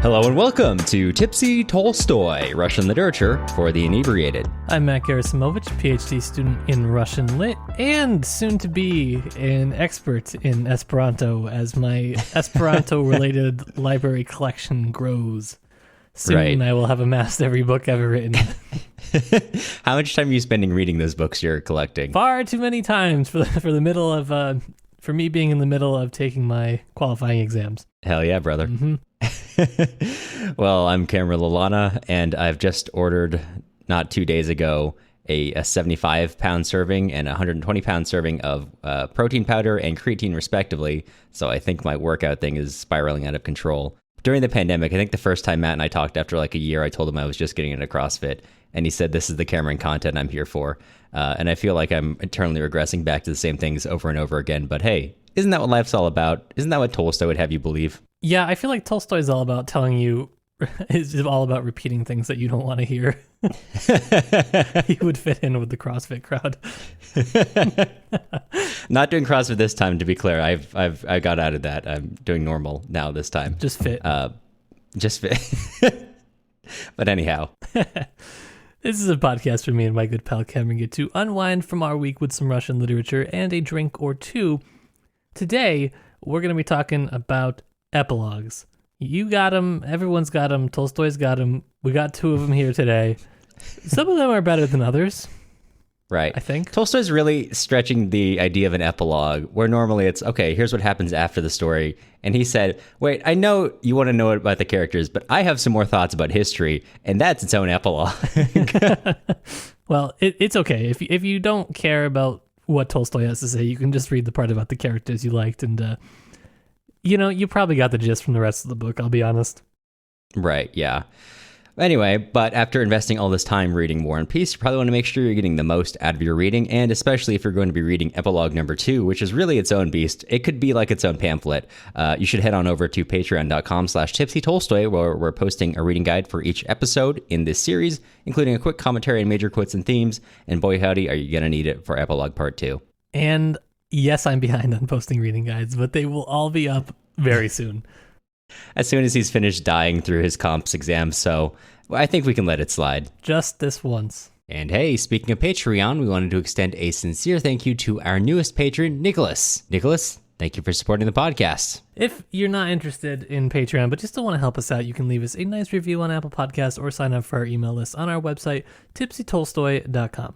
Hello and welcome to Tipsy Tolstoy, Russian literature for the inebriated. I'm Matt Gerasimovich, PhD student in Russian Lit, and soon to be an expert in Esperanto as my Esperanto-related library collection grows. Soon I will have amassed every book ever written. How much time are you spending reading those books you're collecting? Far too many times for me being in the middle of taking my qualifying exams. Hell yeah, brother. Mm-hmm. Well, I'm Cameron Lalana, and I've just ordered, not 2 days ago, a 75-pound serving and a 120-pound serving of protein powder and creatine, respectively. So I think my workout thing is spiraling out of control. During the pandemic, I think the first time Matt and I talked after like a year, I told him I was just getting into CrossFit, and he said, "This is the Cameron content I'm here for." And I feel like I'm eternally regressing back to the same things over and over again. But hey, isn't that what life's all about? Isn't that what Tolstoy would have you believe? Yeah, I feel like Tolstoy is all about telling you, is all about repeating things that you don't want to hear. He would fit in with the CrossFit crowd. Not doing CrossFit this time, to be clear. I got out of that. I'm doing normal now this time. Just fit. Just fit. But anyhow. This is a podcast where me and my good pal Cameron get to unwind from our week with some Russian literature and a drink or two. Today, we're going to be talking about epilogues. You got them. Everyone's got them. Tolstoy's got them. We got two of them here today. Some of them are better than others. Right. I think. Tolstoy's really stretching the idea of an epilogue, where normally it's, okay, here's what happens after the story. And he said, wait, I know you want to know about the characters, but I have some more thoughts about history, and that's its own epilogue. Well, it's okay. If you don't care about what Tolstoy has to say, you can just read the part about the characters you liked, and you probably got the gist from the rest of the book, I'll be honest. Right, yeah. Anyway, but after investing all this time reading War and Peace, you probably want to make sure you're getting the most out of your reading, and especially if you're going to be reading Epilogue number 2, which is really its own beast. It could be like its own pamphlet. You should head on over to patreon.com/tipsytolstoy, where we're posting a reading guide for each episode in this series, including a quick commentary on major quotes and themes, and boy howdy, are you going to need it for Epilogue Part 2. And yes, I'm behind on posting reading guides, but they will all be up very soon. As soon as he's finished dying through his comps exam, so I think we can let it slide. Just this once. And hey, speaking of Patreon, we wanted to extend a sincere thank you to our newest patron, Nicholas. Nicholas, thank you for supporting the podcast. If you're not interested in Patreon, but you still want to help us out, you can leave us a nice review on Apple Podcasts or sign up for our email list on our website, tipsytolstoy.com.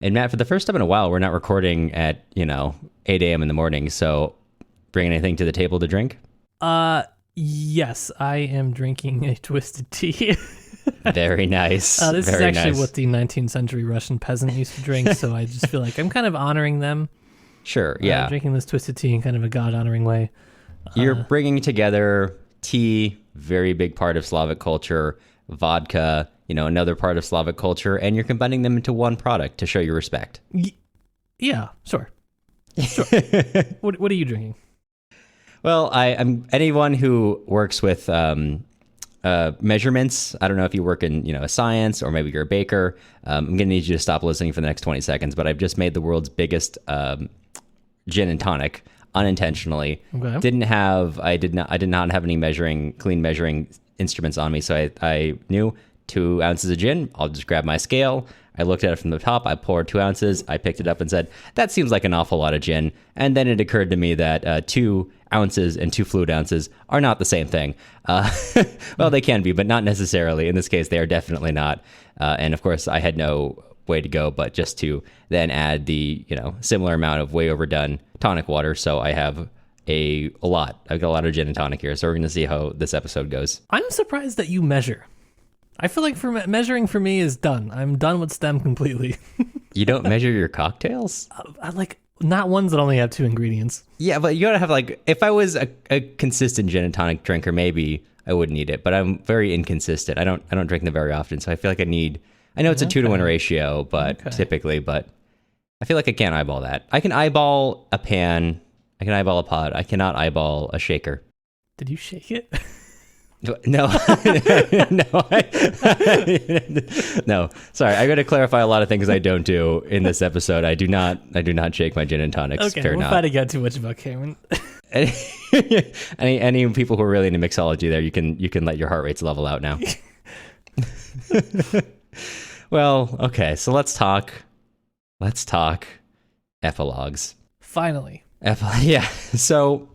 And Matt, for the first time in a while, we're not recording at, 8 a.m. in the morning, so bring anything to the table to drink? Yes, I am drinking a twisted tea. Very nice. This is actually what the 19th century Russian peasant used to drink, so I just feel like I'm kind of honoring them. Sure, yeah. Drinking this twisted tea in kind of a God-honoring way. You're bringing together tea, very big part of Slavic culture, vodka, another part of Slavic culture, and you're combining them into one product to show your respect. Yeah, sure. What are you drinking? Well, I'm anyone who works with measurements. I don't know if you work in science or maybe you're a baker. I'm gonna need you to stop listening for the next 20 seconds. But I've just made the world's biggest gin and tonic unintentionally. Okay. I did not have any clean measuring instruments on me, so I knew 2 ounces of gin. I'll just grab my scale. I looked at it from the top. I poured 2 ounces. I picked it up and said, that seems like an awful lot of gin. And then it occurred to me that 2 ounces and 2 fluid ounces are not the same thing. Well, they can be, but not necessarily. In this case, they are definitely not. And of course, I had no way to go but just to then add the similar amount of way overdone tonic water. So I have a lot. I've got a lot of gin and tonic here. So we're going to see how this episode goes. I'm surprised that you measure. I feel like measuring for me is done. I'm done with STEM completely. You don't measure your cocktails? Not ones that only have 2 ingredients. Yeah, but you gotta have if I was a consistent gin and tonic drinker, maybe I wouldn't need it. But I'm very inconsistent. I don't drink them very often, so I feel like I know it's a 2-to-1 ratio, typically, but I feel like I can't eyeball that. I can eyeball a pan. I can eyeball a pot. I cannot eyeball a shaker. Did you shake it? No, no. Sorry, I got to clarify a lot of things I don't do in this episode. I do not shake my gin and tonics. Okay, we'll try to get too much about Cameron. any people who are really into mixology there, you can let your heart rates level out now. Well, okay, so let's talk epilogues. Finally. Yeah. So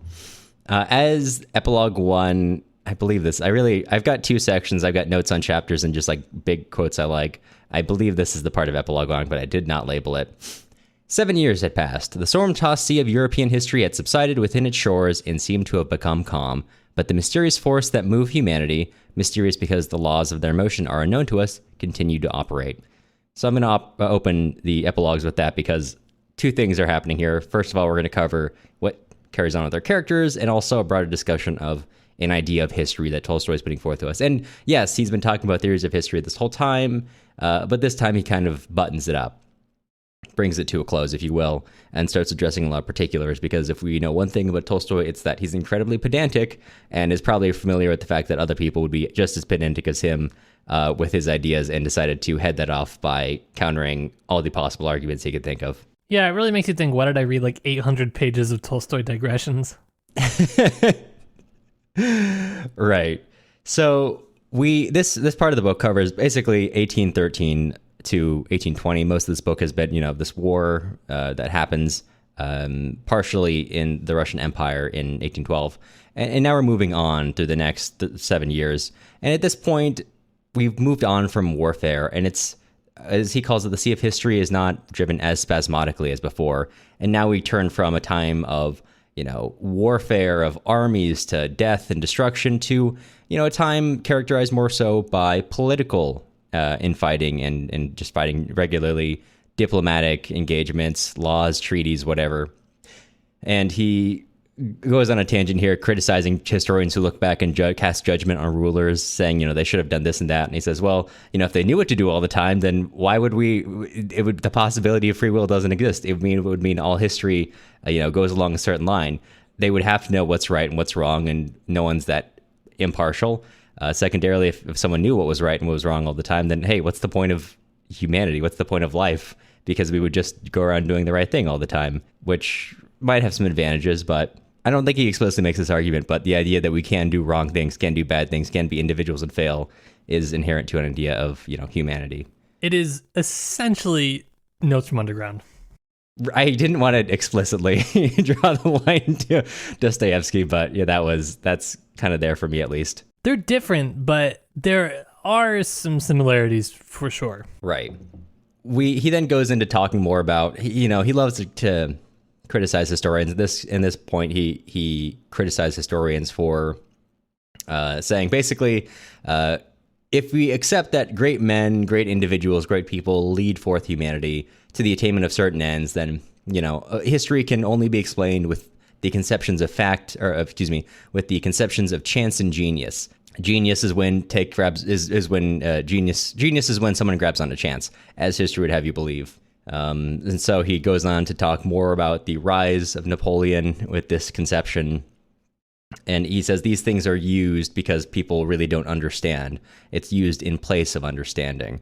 as epilogue 1, I believe this. I've got 2 sections. I've got notes on chapters and just like big quotes I like. I believe this is the part of epilogue 1, but I did not label it. 7 years had passed. The storm-tossed sea of European history had subsided within its shores and seemed to have become calm. But the mysterious force that moved humanity, mysterious because the laws of their motion are unknown to us, continued to operate. So I'm going to open the epilogues with that because 2 things are happening here. First of all, we're going to cover what carries on with our characters and also a broader discussion of an idea of history that Tolstoy is putting forth to us. And yes, he's been talking about theories of history this whole time, but this time he kind of buttons it up, brings it to a close, if you will, and starts addressing a lot of particulars, because if we know one thing about Tolstoy, it's that he's incredibly pedantic and is probably familiar with the fact that other people would be just as pedantic as him with his ideas, and decided to head that off by countering all the possible arguments he could think of. Yeah, it really makes you think, why did I read like 800 pages of Tolstoy digressions? Right. So this part of the book covers basically 1813 to 1820. Most of this book has been, this war that happens partially in the Russian Empire in 1812. And now we're moving on to the next 7 years. And at this point, we've moved on from warfare, and it's, as he calls it, the sea of history is not driven as spasmodically as before. And now we turn from a time of, warfare of armies to death and destruction to, a time characterized more so by political infighting and just fighting regularly, diplomatic engagements, laws, treaties, whatever. And he goes on a tangent here, criticizing historians who look back and cast judgment on rulers, saying, they should have done this and that. And he says, well, if they knew what to do all the time, then why would the possibility of free will doesn't exist. It would mean all history, goes along a certain line. They would have to know what's right and what's wrong, and no one's that impartial. Secondarily, if someone knew what was right and what was wrong all the time, then, hey, what's the point of humanity? What's the point of life? Because we would just go around doing the right thing all the time, which might have some advantages, but I don't think he explicitly makes this argument, but the idea that we can do wrong things, can do bad things, can be individuals and fail is inherent to an idea of, humanity. It is essentially Notes from Underground. I didn't want to explicitly draw the line to Dostoevsky, but yeah, that's kind of there for me at least. They're different, but there are some similarities for sure. Right. He then goes into talking more about, he loves to criticize historians. In this point, he criticized historians for saying basically, if we accept that great men, great individuals, great people lead forth humanity to the attainment of certain ends, then history can only be explained with the conceptions of with the conceptions of chance and genius. Genius is when genius is when someone grabs on a chance, as history would have you believe. And so he goes on to talk more about the rise of Napoleon with this conception. And he says these things are used because people really don't understand. It's used in place of understanding.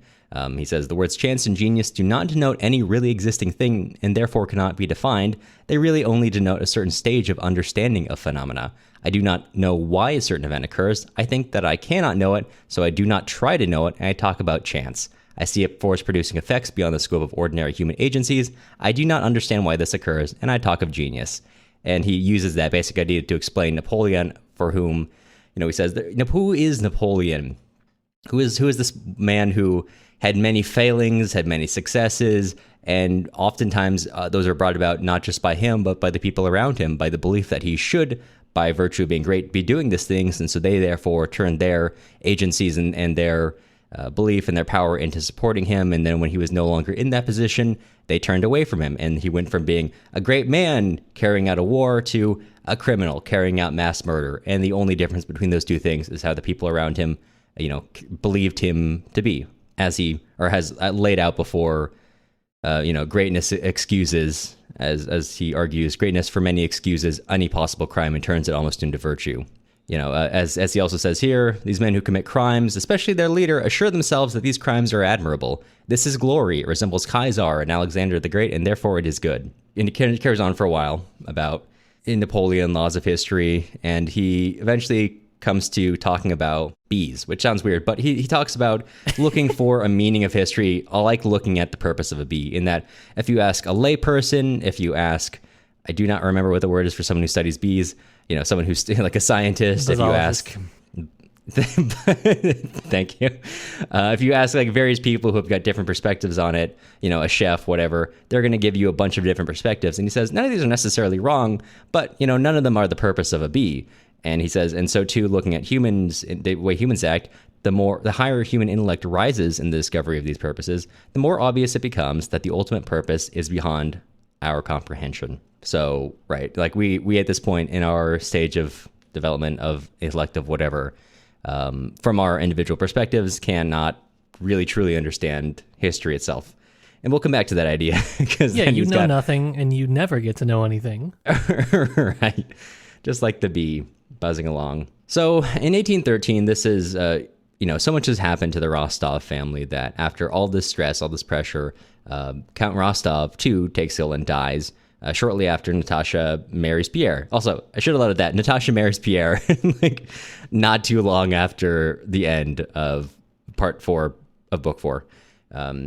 He says the words chance and genius do not denote any really existing thing and therefore cannot be defined. They really only denote a certain stage of understanding of phenomena. I do not know why a certain event occurs. I think that I cannot know it, so I do not try to know it, and I talk about chance. I see a force producing effects beyond the scope of ordinary human agencies. I do not understand why this occurs, and I talk of genius. And he uses that basic idea to explain Napoleon, for whom, he says, who is Napoleon? Who is this man who had many failings, had many successes, and oftentimes those are brought about not just by him, but by the people around him, by the belief that he should, by virtue of being great, be doing these things, and so they therefore turn their agencies and their belief and their power into supporting him. And then when he was no longer in that position, they turned away from him, and he went from being a great man carrying out a war to a criminal carrying out mass murder. And the only difference between those two things is how the people around him, believed him to be, as he has laid out before. Greatness excuses, as he argues, greatness for many excuses any possible crime and turns it almost into virtue. As he also says here, these men who commit crimes, especially their leader, assure themselves that these crimes are admirable. This is glory. It resembles Caesar and Alexander the Great, and therefore it is good. And it carries on for a while about in Napoleon, Laws of History, and he eventually comes to talking about bees, which sounds weird, but he talks about looking for a meaning of history. I like looking at the purpose of a bee, in that if you ask a layperson, if you ask, I do not remember what the word is for someone who studies bees, someone who's like a scientist, if you ask... Thank you. If you ask like various people who have got different perspectives on it, a chef, whatever, they're going to give you a bunch of different perspectives. And he says, none of these are necessarily wrong, but, none of them are the purpose of a bee. And he says, and so too, looking at humans, the way humans act, the higher human intellect rises in the discovery of these purposes, the more obvious it becomes that the ultimate purpose is beyond our comprehension. So, right, like we at this point in our stage of development of intellect of whatever, from our individual perspectives, cannot really truly understand history itself. And we'll come back to that idea. Yeah, you know nothing and you never get to know anything. Right. Just like the bee buzzing along. So in 1813, this is, so much has happened to the Rostov family that after all this stress, all this pressure, Count Rostov, too, takes ill and dies. Shortly after Natasha marries Pierre. Also, I should have loaded that. Natasha marries Pierre, like not too long after the end of part 4 of book 4.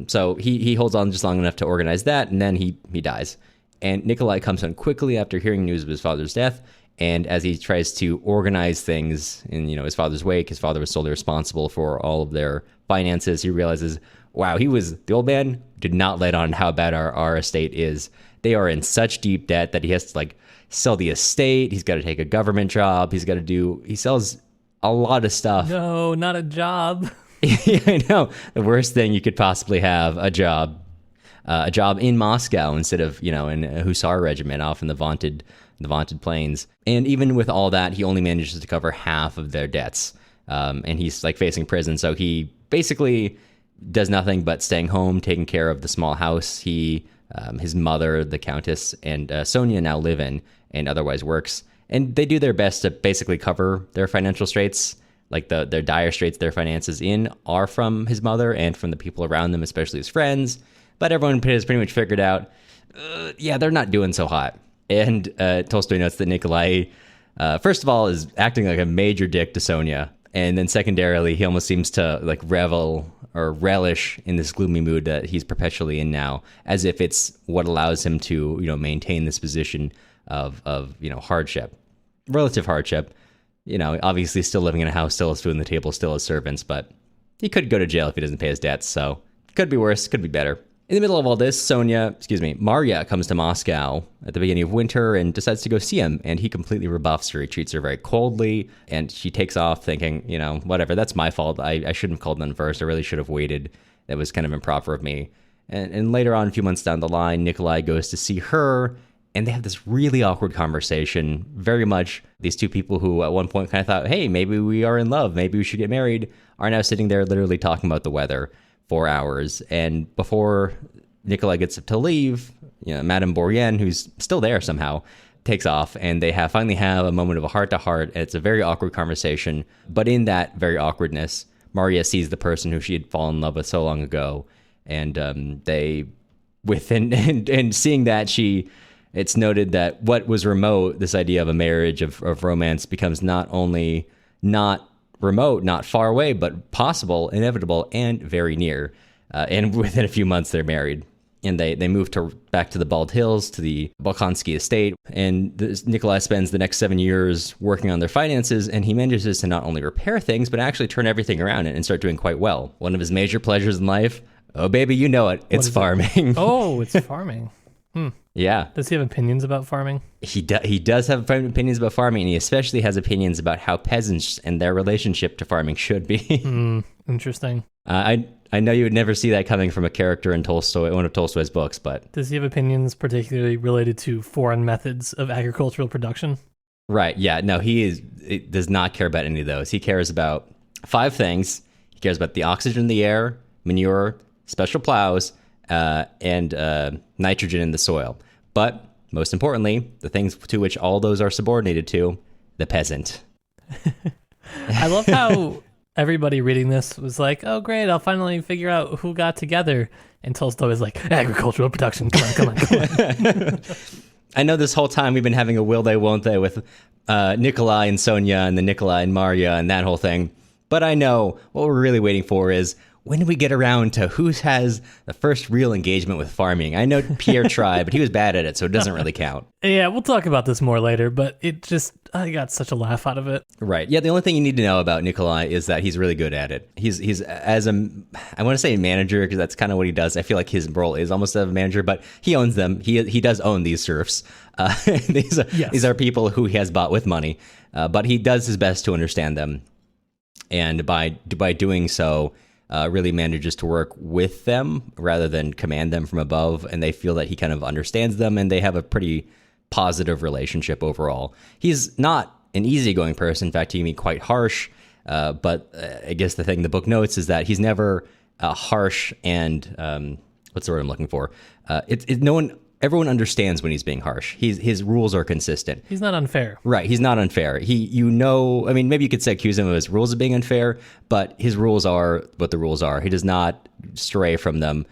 So he holds on just long enough to organize that, and then he dies. And Nikolai comes on quickly after hearing news of his father's death. And as he tries to organize things in his father's wake, his father was solely responsible for all of their finances. He realizes, wow, the old man did not let on how bad our estate is. They are in such deep debt that he has to sell the estate. He's got to take a government job. He sells a lot of stuff. No, not a job. Yeah, I know. The worst thing you could possibly have, a job in Moscow instead of, in a Hussar regiment off in the vaunted plains. And even with all that, he only manages to cover half of their debts. And he's facing prison. So he basically does nothing but staying home, taking care of the small house. His mother, the Countess, and Sonia now live in and otherwise works. And they do their best to basically cover their financial straits, like their dire straits their finances in are from his mother and from the people around them, especially his friends. But everyone has pretty much figured out, they're not doing so hot. And Tolstoy notes that Nikolai, first of all, is acting like a major dick to Sonia. And then secondarily, he almost seems to revel or relish in this gloomy mood that he's perpetually in now, as if it's what allows him to, maintain this position of hardship, relative hardship. Obviously still living in a house, still has food on the table, still has servants, but he could go to jail if he doesn't pay his debts. So could be worse, could be better. In the middle of all this, Marya comes to Moscow at the beginning of winter and decides to go see him, and he completely rebuffs her. He treats her very coldly, and she takes off thinking, whatever, that's my fault. I shouldn't have called them first. I really should have waited. That was kind of improper of me. And later on, a few months down the line, Nikolai goes to see her, and they have this really awkward conversation. Very much these two people who at one point kind of thought, hey, maybe we are in love, maybe we should get married, are now sitting there literally talking about the weather. 4 hours. And before Nikolai gets to leave, Madame Bourrienne, who's still there somehow, takes off, and they finally have a moment of a heart-to-heart. It's a very awkward conversation, but in that very awkwardness, Marya sees the person who she had fallen in love with so long ago, and and seeing that, it's noted that what was remote, this idea of a marriage, of romance, becomes not only not remote, not far away, but possible, inevitable, and very near. And within a few months, they're married. And they move back to the Bald Hills, to the Bolkonsky estate. And Nikolai spends the next 7 years working on their finances, and he manages to not only repair things, but actually turn everything around and start doing quite well. One of his major pleasures in life, oh, baby, you know it, it's farming. Oh, it's farming. Yeah. Does he have opinions about farming? He does have opinions about farming, and he especially has opinions about how peasants and their relationship to farming should be. Interesting. I know you would never see that coming from a character in one of Tolstoy's books, but... Does he have opinions particularly related to foreign methods of agricultural production? Right, yeah. No, he does not care about any of those. He cares about 5 things. He cares about the oxygen in the air, manure, special plows, and nitrogen in the soil. But most importantly, the things to which all those are subordinated to, the peasant. I love how everybody reading this was like, oh, great, I'll finally figure out who got together. And Tolstoy was like, agricultural production, come on. I know this whole time we've been having a will they, won't they with Nikolai and Sonia and the Nikolai and Maria and that whole thing. But I know what we're really waiting for is, when do we get around to who has the first real engagement with farming? I know Pierre tried, but he was bad at it, so it doesn't really count. Yeah, we'll talk about this more later, but I got such a laugh out of it. Right. Yeah, the only thing you need to know about Nikolai is that he's really good at it. He's I want to say manager, because that's kind of what he does. I feel like his role is almost of a manager, but he owns them. He does own these serfs. These are people who he has bought with money, but he does his best to understand them. And by doing so, really manages to work with them rather than command them from above, and they feel that he kind of understands them, and they have a pretty positive relationship overall. He's not an easygoing person. In fact, he can be quite harsh, but I guess the thing the book notes is that he's never harsh and what's the word I'm looking for? Everyone understands when he's being harsh. His rules are consistent. He's not unfair. Right, he's not unfair. Maybe you could accuse him of his rules of being unfair, but his rules are what the rules are. He does not stray from them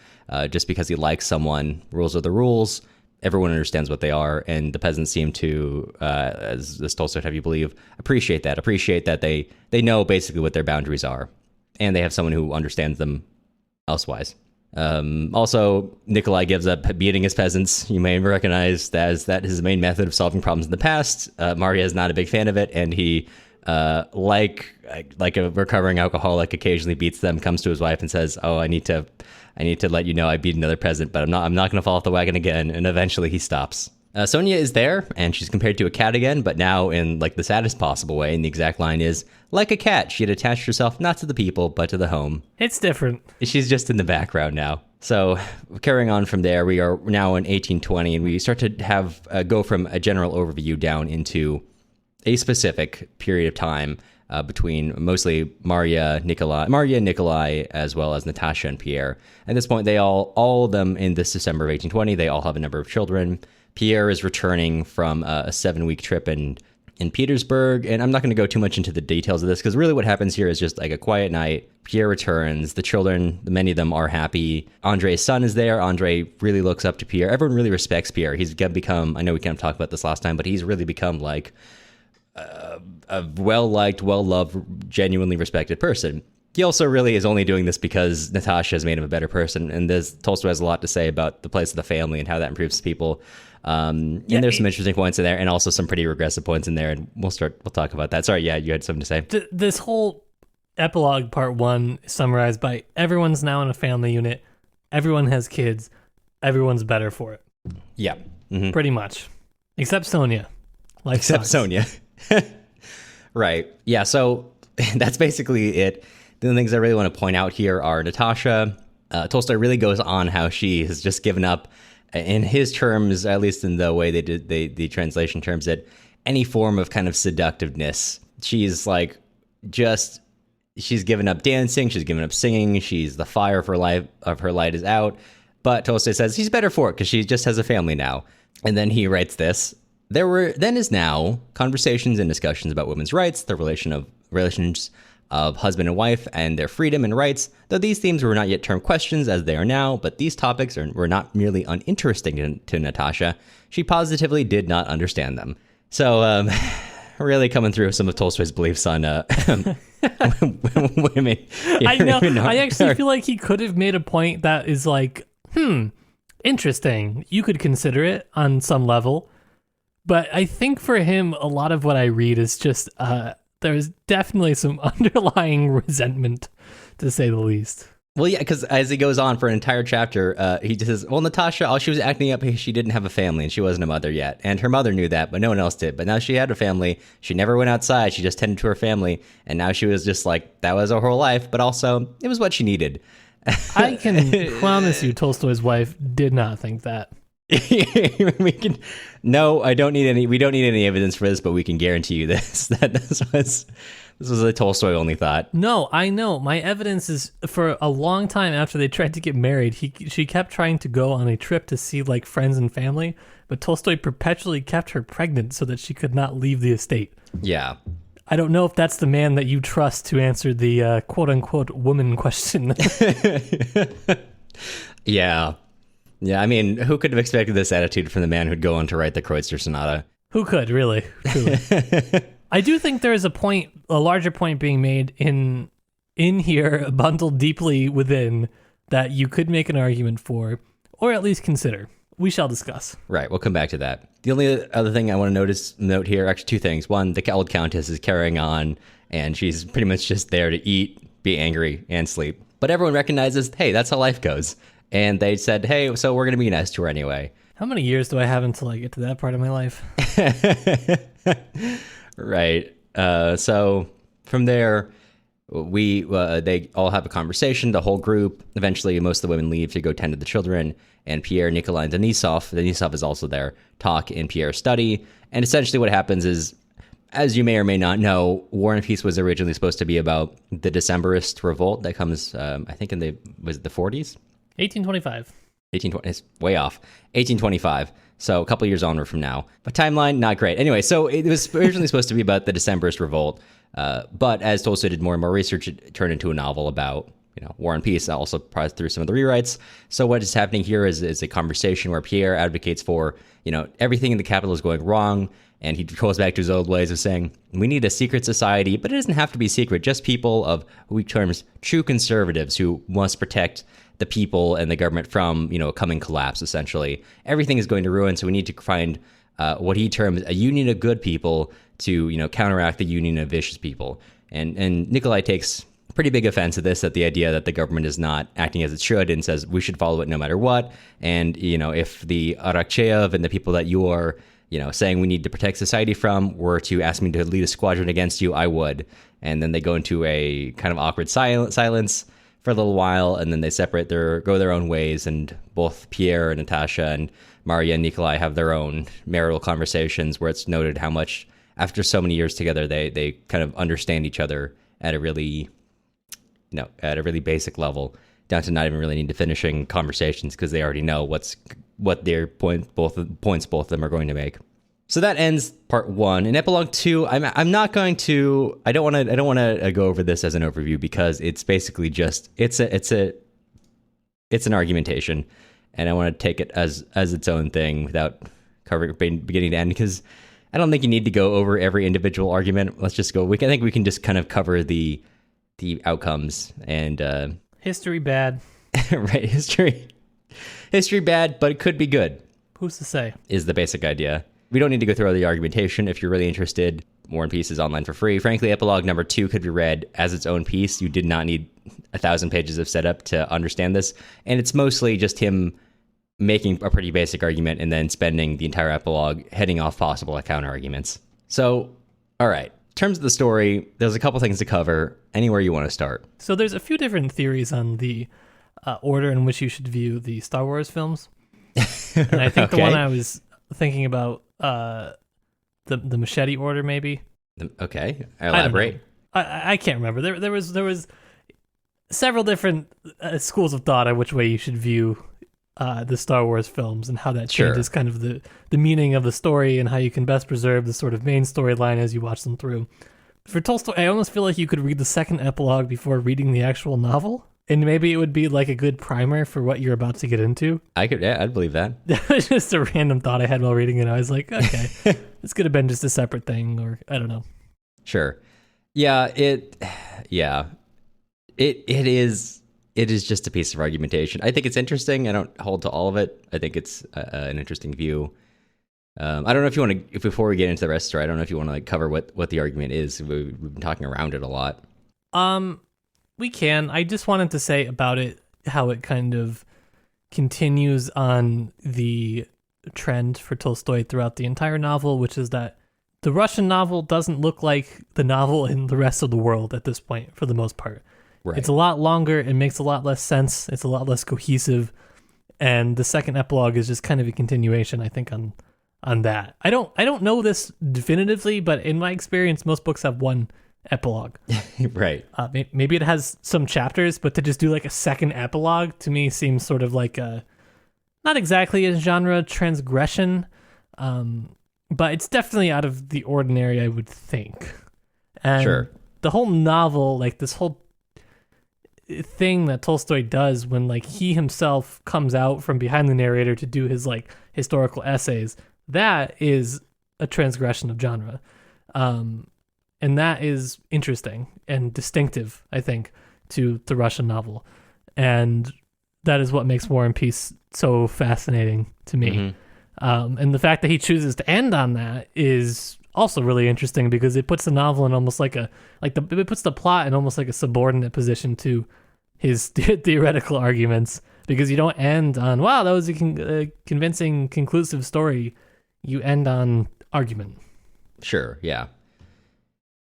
just because he likes someone. Rules are the rules. Everyone understands what they are, and the peasants seem to, as Tolstoy would have you believe, appreciate that they know basically what their boundaries are, and they have someone who understands them elsewise. Also, Nikolai gives up beating his peasants. You may recognize that as his main method of solving problems in the past. Maria is not a big fan of it, and he, like a recovering alcoholic, occasionally beats them, comes to his wife and says, "Oh, I need to let you know I beat another peasant, but I'm not going to fall off the wagon again." And eventually he stops. Sonia is there, and she's compared to a cat again, but now in like the saddest possible way. And the exact line is, like a cat, she had attached herself not to the people, but to the home. It's different. She's just in the background now. So carrying on from there, we are now in 1820, and we start to have go from a general overview down into a specific period of time between mostly Maria, Nikolai, as well as Natasha and Pierre. At this point, they all of them in this December of 1820, they all have a number of children. Pierre is returning from a 7-week trip in Petersburg, and I'm not going to go too much into the details of this, because really what happens here is just like a quiet night. Pierre returns. The children, many of them are happy. Andre's son is there. Andre really looks up to Pierre. Everyone really respects Pierre. He's become, I know we kind of talked about this last time, but he's really become like a well-liked, well-loved, genuinely respected person. He also really is only doing this because Natasha has made him a better person, and Tolstoy has a lot to say about the place of the family and how that improves people. And there's some interesting points in there, and also some pretty regressive points in there, and we'll talk about that. Sorry, yeah, you had something to say. This whole epilogue, part 1, is summarized by everyone's now in a family unit, everyone has kids, everyone's better for it. Yeah. Mm-hmm. Pretty much. Except Sonia. Except Sonia. Right. Yeah, so that's basically it. The things I really want to point out here are Natasha. Tolstoy really goes on how she has just given up, in his terms, at least in the way they did the translation terms it, any form of kind of seductiveness. She's like, she's given up dancing, she's given up singing, the fire of her light is out. But Tolstoy says he's better for it because she just has a family now. And then he writes this: there were then as now conversations and discussions about women's rights, the relations of husband and wife, and their freedom and rights, though these themes were not yet termed questions as they are now, but these topics were not merely uninteresting to Natasha. She positively did not understand them. So, really coming through some of Tolstoy's beliefs on women. I know. I actually feel like he could have made a point that is like, interesting. You could consider it on some level. But I think for him, a lot of what I read is just... there's definitely some underlying resentment, to say the least. Well, yeah, because as he goes on for an entire chapter, he just says, well, Natasha, she was acting up because she didn't have a family and she wasn't a mother yet. And her mother knew that, but no one else did. But now she had a family. She never went outside. She just tended to her family. And now she was just like, that was her whole life. But also, it was what she needed. I can promise you Tolstoy's wife did not think that. We don't need any evidence for this, but we can guarantee you this, that this was a Tolstoy only thought. No, I know. My evidence is for a long time after they tried to get married, she kept trying to go on a trip to see like friends and family, but Tolstoy perpetually kept her pregnant so that she could not leave the estate. Yeah. I don't know if that's the man that you trust to answer the quote unquote woman question. Yeah. Yeah, I mean, who could have expected this attitude from the man who'd go on to write the Kreutzer Sonata? Who could, really? Truly. I do think there is a larger point being made in here, bundled deeply within, that you could make an argument for, or at least consider. We shall discuss. Right, we'll come back to that. The only other thing I want to note here, actually two things. One, the old countess is carrying on, and she's pretty much just there to eat, be angry, and sleep. But everyone recognizes, hey, that's how life goes. And they said, hey, so we're going to be nice to her anyway. How many years do I have until I get to that part of my life? Right. So from there, they all have a conversation, the whole group. Eventually, most of the women leave to go tend to the children, and Pierre, Nikolai, and Denisov is also there, talk in Pierre's study. And essentially what happens is, as you may or may not know, War and Peace was originally supposed to be about the Decemberist revolt that comes, I think was it the 40s? 1825. 1820, it's way off. 1825. So a couple years onward from now. But timeline, not great. Anyway, so it was originally supposed to be about the Decemberist revolt. But as Tolstoy did more and more research, it turned into a novel about, War and Peace, also through some of the rewrites. So what is happening here is a conversation where Pierre advocates for, everything in the capital is going wrong. And he goes back to his old ways of saying, we need a secret society, but it doesn't have to be secret. Just people of who he terms true conservatives who must protect the people and the government from, a coming collapse, essentially. Everything is going to ruin, so we need to find what he terms a union of good people to, counteract the union of vicious people. And Nikolai takes pretty big offense at this, at the idea that the government is not acting as it should, and says we should follow it no matter what. And, if the Arakcheyev and the people that you are, saying we need to protect society from were to ask me to lead a squadron against you, I would. And then they go into a kind of awkward silence for a little while, and then they go their own ways, and both Pierre and Natasha and Maria and Nikolai have their own marital conversations where it's noted how much, after so many years together, they kind of understand each other at a really basic level, down to not even really need to finishing conversations because they already know what their points both of them are going to make. So that ends part one. In epilogue two, I'm not going to. I don't want to go over this as an overview because it's basically just it's an argumentation, and I want to take it as its own thing without covering beginning to end, because I don't think you need to go over every individual argument. Let's just go. I think we can just kind of cover the outcomes and history bad. Right, history bad, but it could be good. Who's to say? Is the basic idea. We don't need to go through all the argumentation. If you're really interested, War and Peace is online for free. Frankly, epilogue number 2 could be read as its own piece. You did not need 1,000 pages of setup to understand this. And it's mostly just him making a pretty basic argument and then spending the entire epilogue heading off possible counter arguments. So, all right. In terms of the story, there's a couple things to cover. Anywhere you want to start. So there's a few different theories on the order in which you should view the Star Wars films. And I think the one I was thinking about, the Machete order, maybe. Okay, elaborate. I can't remember. There was several different schools of thought on which way you should view the Star Wars films and how that changes kind of the meaning of the story and how you can best preserve the sort of main storyline as you watch them through. For Tolstoy, I almost feel like you could read the second epilogue before reading the actual novel. And maybe it would be like a good primer for what you're about to get into. I'd believe that. That was just a random thought I had while reading it. I was like, okay, this could have been just a separate thing, or I don't know. Sure. Yeah, it is just a piece of argumentation. I think it's interesting. I don't hold to all of it. I think it's an interesting view. I don't know if you want to, before we get into the rest of the story, I don't know if you want to cover what the argument is. We've been talking around it a lot. We can. I just wanted to say about it how it kind of continues on the trend for Tolstoy throughout the entire novel, which is that the Russian novel doesn't look like the novel in the rest of the world at this point, for the most part. Right. It's a lot longer. It makes a lot less sense. It's a lot less cohesive. And the second epilogue is just kind of a continuation, I think, on that. I don't know this definitively, but in my experience, most books have one epilogue. Right. Maybe it has some chapters, but to just do like a second epilogue to me seems sort of like not exactly a genre transgression, but it's definitely out of the ordinary, I would think. And sure. The whole novel, like this whole thing that Tolstoy does when like he himself comes out from behind the narrator to do his like historical essays, that is a transgression of genre. And that is interesting and distinctive, I think, to the Russian novel. And that is what makes War and Peace so fascinating to me. And the fact that he chooses to end on that is also really interesting because it puts the novel in almost like it puts the plot in almost like a subordinate position to his theoretical arguments, because you don't end on, wow, that was a convincing, conclusive story. You end on argument. Sure, yeah.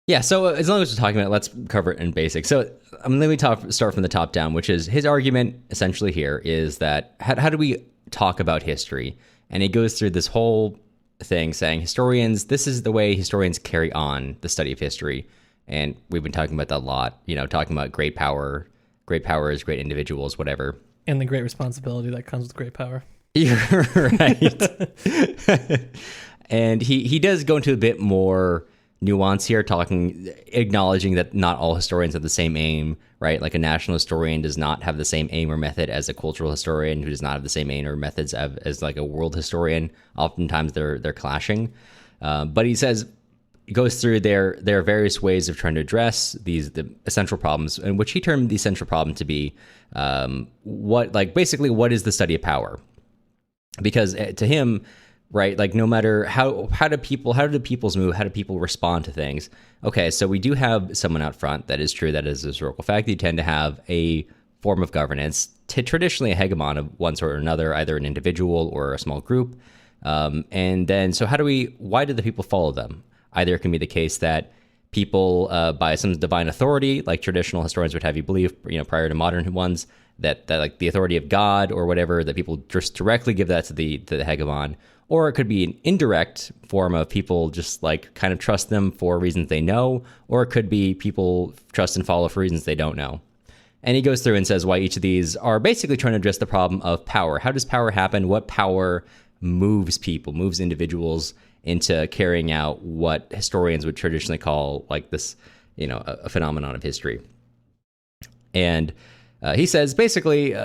Yeah, so as long as we're talking about it, let's cover it in basics. So let me start from the top down, which is his argument essentially here is that how do we talk about history? And he goes through this whole thing saying this is the way historians carry on the study of history. And we've been talking about that a lot, talking about great powers, great individuals, whatever. And the great responsibility that comes with great power. You're right. And he does go into a bit more nuance here, acknowledging that not all historians have the same aim, right? Like a national historian does not have the same aim or method as a cultural historian, who does not have the same aim or methods as like a world historian. Oftentimes they're clashing. But he goes through their various ways of trying to address the essential problems, in which he termed the essential problem to be what is the study of power? Because to him, right, like no matter how do peoples move, how do people respond to things? Okay, so we do have someone out front. That is true. That is a historical fact. You tend to have a form of governance, traditionally a hegemon of one sort or another, either an individual or a small group. And then, so why do the people follow them? Either it can be the case that people, by some divine authority, like traditional historians would have you believe, prior to modern ones, that like the authority of God or whatever, that people just directly give that to the hegemon. Or it could be an indirect form of people just like kind of trust them for reasons they know, or it could be people trust and follow for reasons they don't know. And he goes through and says why each of these are basically trying to address the problem of power. How does power happen? What power moves individuals into carrying out what historians would traditionally call like this, a phenomenon of history. And he says basically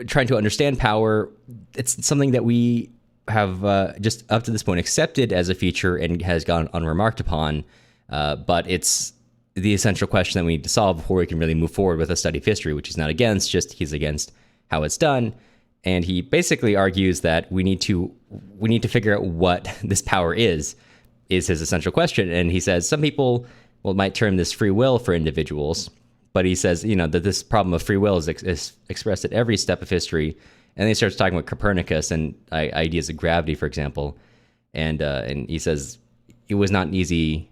trying to understand power, it's something that we have just up to this point accepted as a feature and has gone unremarked upon, but it's the essential question that we need to solve before we can really move forward with a study of history, which he's not against, just he's against how it's done. And he basically argues that we need to figure out what this power is his essential question. And he says some people might term this free will for individuals, but he says that this problem of free will is expressed at every step of history. And then he starts talking about Copernicus and ideas of gravity, for example. And he says it was not an easy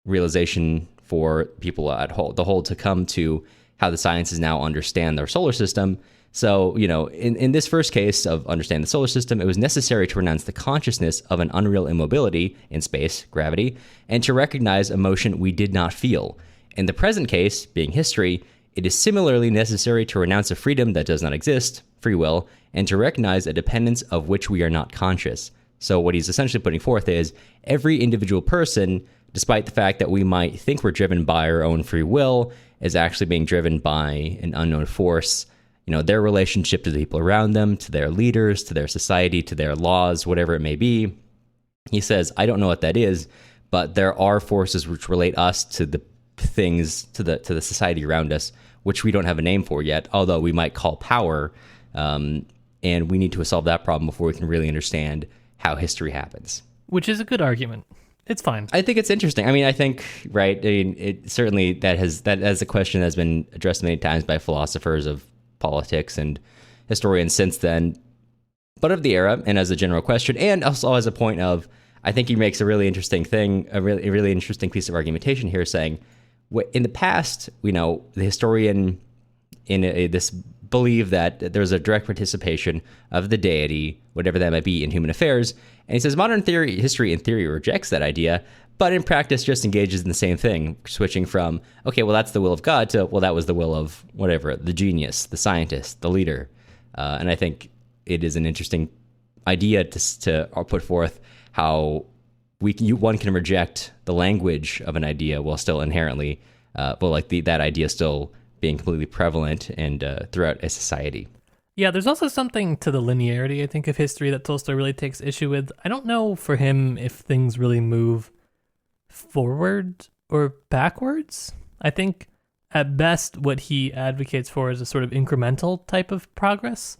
realization for people the whole to come to how the sciences now understand their solar system. So, in this first case of understanding the solar system, it was necessary to renounce the consciousness of an unreal immobility in space, gravity, and to recognize a motion we did not feel. In the present case, being history, it is similarly necessary to renounce a freedom that does not exist, free will, and to recognize a dependence of which we are not conscious. So what he's essentially putting forth is every individual person, despite the fact that we might think we're driven by our own free will, is actually being driven by an unknown force, their relationship to the people around them, to their leaders, to their society, to their laws, whatever it may be. He says, I don't know what that is, but there are forces which relate us to the things, to the society around us, which we don't have a name for yet, although we might call power. And we need to solve that problem before we can really understand how history happens. Which is a good argument. It's fine. I think it's interesting. I think, right, it certainly that as a question that has been addressed many times by philosophers of politics and historians since then, but of the era, and as a general question, and also as a point of, I think he makes a really interesting thing, a really interesting piece of argumentation here, saying, in the past, the historian this believe that there's a direct participation of the deity, whatever that might be, in human affairs. And he says modern history in theory rejects that idea, but in practice just engages in the same thing, switching from, okay, well, that's the will of God, to, well, that was the will of whatever, the genius, the scientist, the leader. And I think it is an interesting idea to put forth how one can reject the language of an idea while still inherently, that idea still being completely prevalent and throughout a society. Yeah, there's also something to the linearity, I think, of history that Tolstoy really takes issue with. I don't know for him if things really move forward or backwards. I think at best what he advocates for is a sort of incremental type of progress.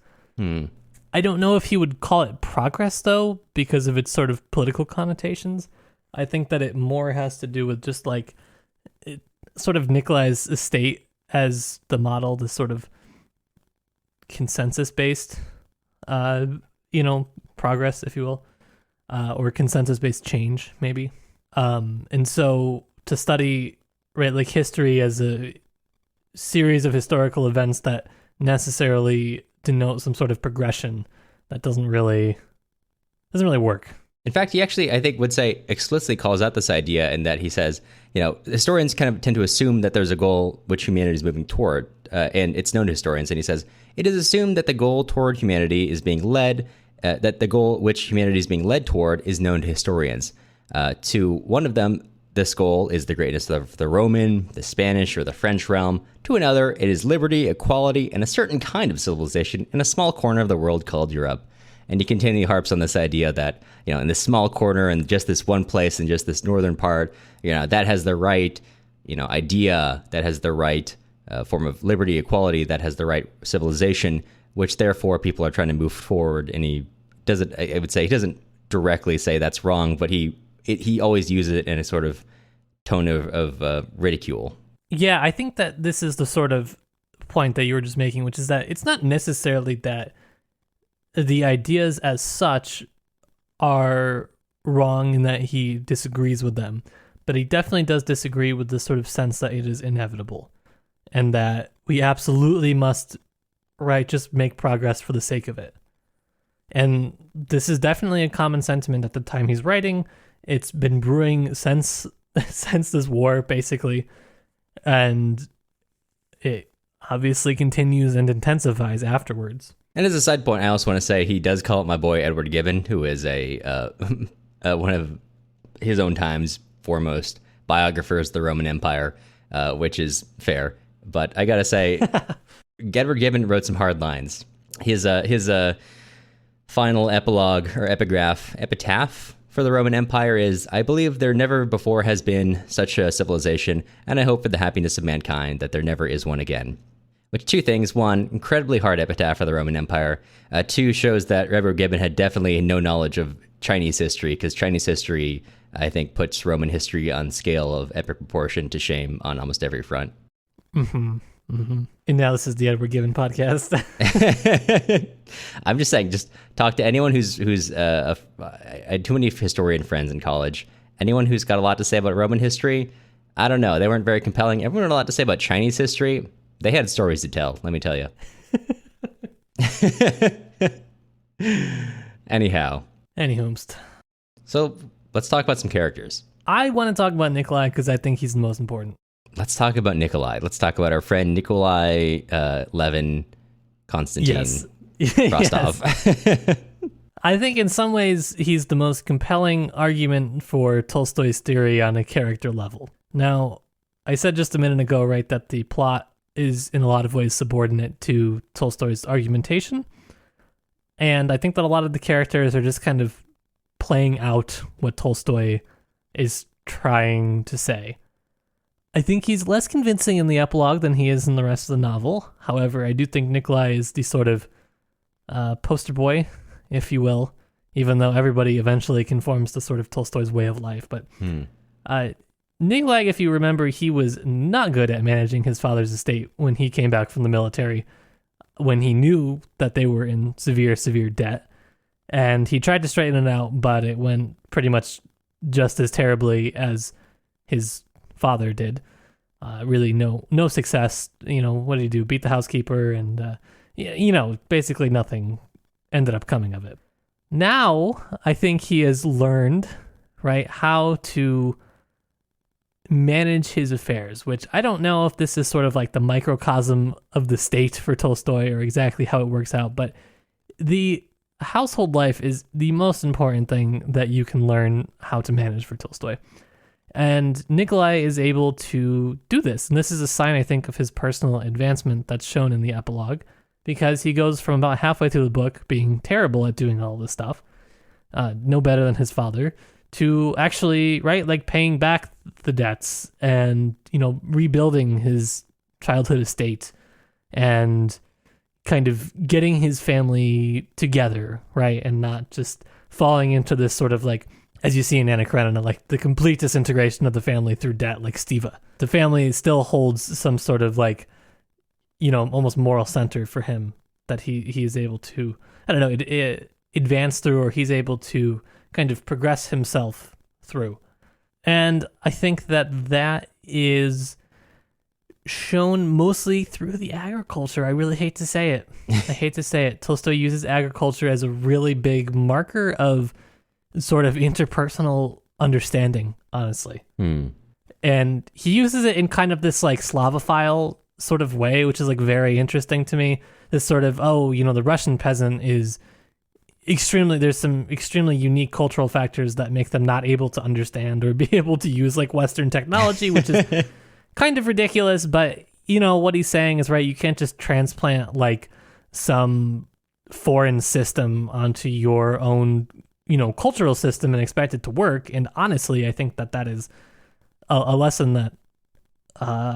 I don't know if he would call it progress, though, because of its sort of political connotations. I think that it more has to do with just like sort of Nikolai's estate as the model, this sort of consensus-based, progress, if you will, or consensus-based change, maybe. And so to study, right, like history as a series of historical events that necessarily denote some sort of progression, that doesn't really work. In fact, he actually, I think, would say explicitly calls out this idea in that he says, historians kind of tend to assume that there's a goal which humanity is moving toward, and it's known to historians. And he says, it is assumed that the goal toward humanity is being led, that the goal which humanity is being led toward is known to historians. To one of them, this goal is the greatness of the Roman, the Spanish, or the French realm. To another, it is liberty, equality, and a certain kind of civilization in a small corner of the world called Europe. And he continually harps on this idea that, in this small corner and just this one place and just this northern part, that has the right, idea, that has the right form of liberty, equality, that has the right civilization, which therefore people are trying to move forward. And he doesn't, I would say, he doesn't directly say that's wrong, but he always uses it in a sort of tone of ridicule. Yeah, I think that this is the sort of point that you were just making, which is that it's not necessarily that the ideas as such are wrong and that he disagrees with them, but he definitely does disagree with the sort of sense that it is inevitable and that we absolutely must, right, just make progress for the sake of it. And this is definitely a common sentiment at the time he's writing. It's been brewing since this war, basically, and it obviously continues and intensifies afterwards. And as a side point, I also want to say he does call it my boy Edward Gibbon, who is a one of his own time's foremost biographers of the Roman Empire, which is fair. But I gotta say, Edward Gibbon wrote some hard lines. His final epilogue or epitaph for the Roman Empire is, I believe there never before has been such a civilization, and I hope for the happiness of mankind that there never is one again. Which, two things. One, incredibly hard epitaph for the Roman Empire. Two, shows that Edward Gibbon had definitely no knowledge of Chinese history, because Chinese history, I think, puts Roman history on scale of epic proportion to shame on almost every front. Mm-hmm. Mm-hmm. And now this is the Edward Gibbon podcast. I'm just saying, just talk to anyone who's I had too many historian friends in college. Anyone who's got a lot to say about Roman history, I don't know. They weren't very compelling. Everyone had a lot to say about Chinese history. They had stories to tell, let me tell you. Anywhomst. So let's talk about some characters. I want to talk about Nikolai because I think he's the most important. Let's talk about Nikolai. Let's talk about our friend Nikolai Levin Konstantin Rostov. Yes. I think in some ways he's the most compelling argument for Tolstoy's theory on a character level. Now, I said just a minute ago, right, that the plot is in a lot of ways subordinate to Tolstoy's argumentation. And I think that a lot of the characters are just kind of playing out what Tolstoy is trying to say. I think he's less convincing in the epilogue than he is in the rest of the novel. However, I do think Nikolai is the sort of poster boy, if you will, even though everybody eventually conforms to sort of Tolstoy's way of life. But Nikolai, if you remember, he was not good at managing his father's estate when he came back from the military, when he knew that they were in severe, severe debt. And he tried to straighten it out, but it went pretty much just as terribly as his father did. Really no success. What did he do? Beat the housekeeper, and basically nothing ended up coming of it. Now I think he has learned, right, how to manage his affairs, which I don't know if this is sort of like the microcosm of the state for Tolstoy or exactly how it works out, but the household life is the most important thing that you can learn how to manage for Tolstoy. And Nikolai is able to do this. And this is a sign, I think, of his personal advancement that's shown in the epilogue, because he goes from about halfway through the book being terrible at doing all this stuff, no better than his father, to actually, right, like paying back the debts and, rebuilding his childhood estate and kind of getting his family together, right, and not just falling into this sort of like, as you see in Anna Karenina, like the complete disintegration of the family through debt, like Stiva. The family still holds some sort of like, almost moral center for him that he is able to, I don't know, advance through, or he's able to kind of progress himself through. And I think that is shown mostly through the agriculture. I really hate to say it. Tolstoy uses agriculture as a really big marker of sort of interpersonal understanding, honestly. And he uses it in kind of this like Slavophile sort of way, which is like very interesting to me. This sort of, the Russian peasant is there's some extremely unique cultural factors that make them not able to understand or be able to use like Western technology, which is kind of ridiculous, but what he's saying is right. You can't just transplant like some foreign system onto your own, cultural system and expect it to work. And honestly, I think that is a lesson that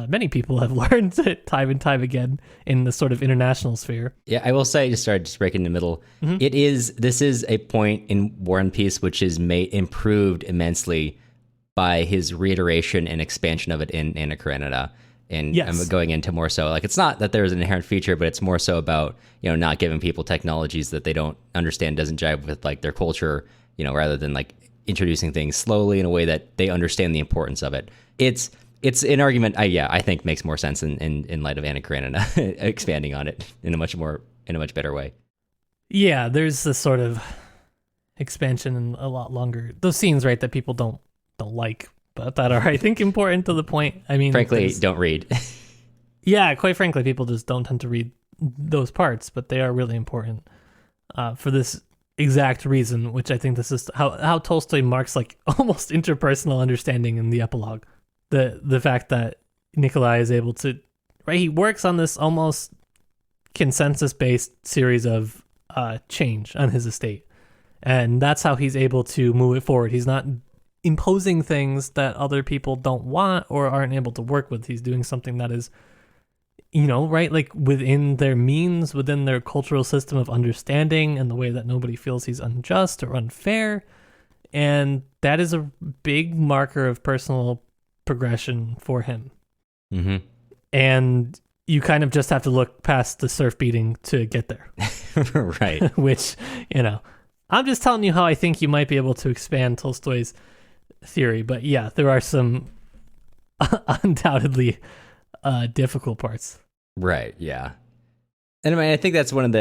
many people have learned time and time again in the sort of international sphere. Yeah, I will say, just breaking in the middle, this is a point in War and Peace which is improved immensely by his reiteration and expansion of it in Anna Karenina. And yes. I'm going into more so, like, it's not that there's an inherent feature, but it's more so about, not giving people technologies that they don't understand, doesn't jive with, like, their culture, rather than, like, introducing things slowly in a way that they understand the importance of it. It's an argument, I think makes more sense in light of Anna Karenina, expanding on it in a much better way. Yeah, there's this sort of expansion and a lot longer. Those scenes, right, that people don't like, but that are, I think, important to the point. I mean, frankly, don't read. Yeah, quite frankly, people just don't tend to read those parts, but they are really important for this exact reason, which I think this is how Tolstoy marks like almost interpersonal understanding in the epilogue. The fact that Nikolai is able to, right, he works on this almost consensus-based series of change on his estate, and that's how he's able to move it forward. He's not imposing things that other people don't want or aren't able to work with. He's doing something that is, right, like within their means, within their cultural system of understanding, and the way that nobody feels he's unjust or unfair. And that is a big marker of personal progression for him. Mm-hmm. And you kind of just have to look past the surf beating to get there. Right. Which, I'm just telling you how I think you might be able to expand Tolstoy's theory. But yeah, there are some undoubtedly difficult parts. Right, yeah. And I mean, I think that's one of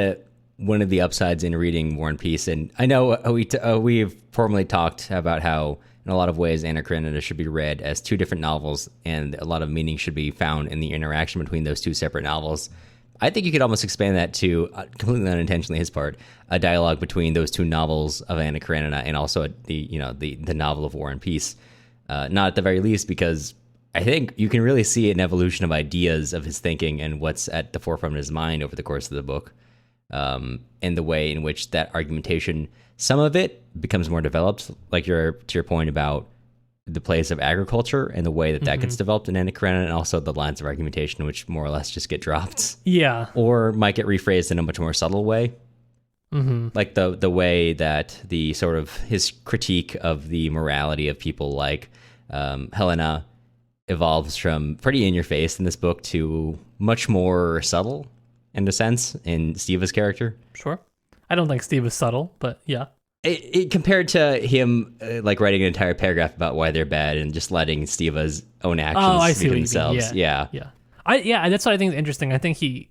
the upsides in reading War and Peace. And I know we've formally talked about how, in a lot of ways, Anna Karenina should be read as two different novels, and a lot of meaning should be found in the interaction between those two separate novels. I think you could almost expand that to, completely unintentionally his part, a dialogue between those two novels of Anna Karenina and also the novel of War and Peace. Not at the very least, because I think you can really see an evolution of ideas of his thinking and what's at the forefront of his mind over the course of the book, and the way in which that argumentation, some of it becomes more developed, like to your point about the place of agriculture and the way that gets developed in Anna Karenina, and also the lines of argumentation, which more or less just get dropped. Yeah. Or might get rephrased in a much more subtle way. Mm-hmm. Like the way that the sort of his critique of the morality of people like Helena evolves from pretty in your face in this book to much more subtle, in a sense, in Stiva's character. Sure. I don't think Steve is subtle, but yeah. It compared to him like writing an entire paragraph about why they're bad and just letting Stiva's own actions speak for themselves. Yeah. That's what I think is interesting. I think he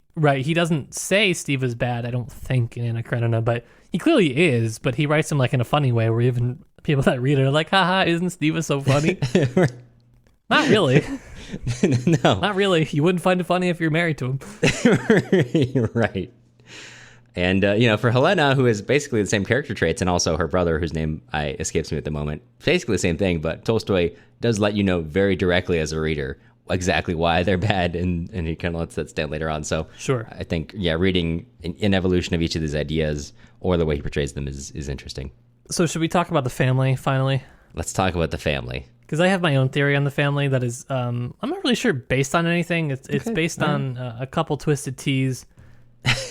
doesn't say Stiva's bad, I don't think, in Anna Karenina, but he clearly is, but he writes him like in a funny way where even people that read it are like, haha, isn't Stiva so funny? Not really. No. Not really. You wouldn't find it funny if you're married to him. Right. And, for Helena, who is basically the same character traits, and also her brother, whose name escapes me at the moment, basically the same thing, but Tolstoy does let you know very directly as a reader exactly why they're bad, and he kind of lets that stand later on. So Sure. I think, reading an evolution of each of these ideas or the way he portrays them is interesting. So should we talk about the family finally? Let's talk about the family. Because I have my own theory on the family that is, I'm not really sure based on anything. It's based on a couple Twisted Teas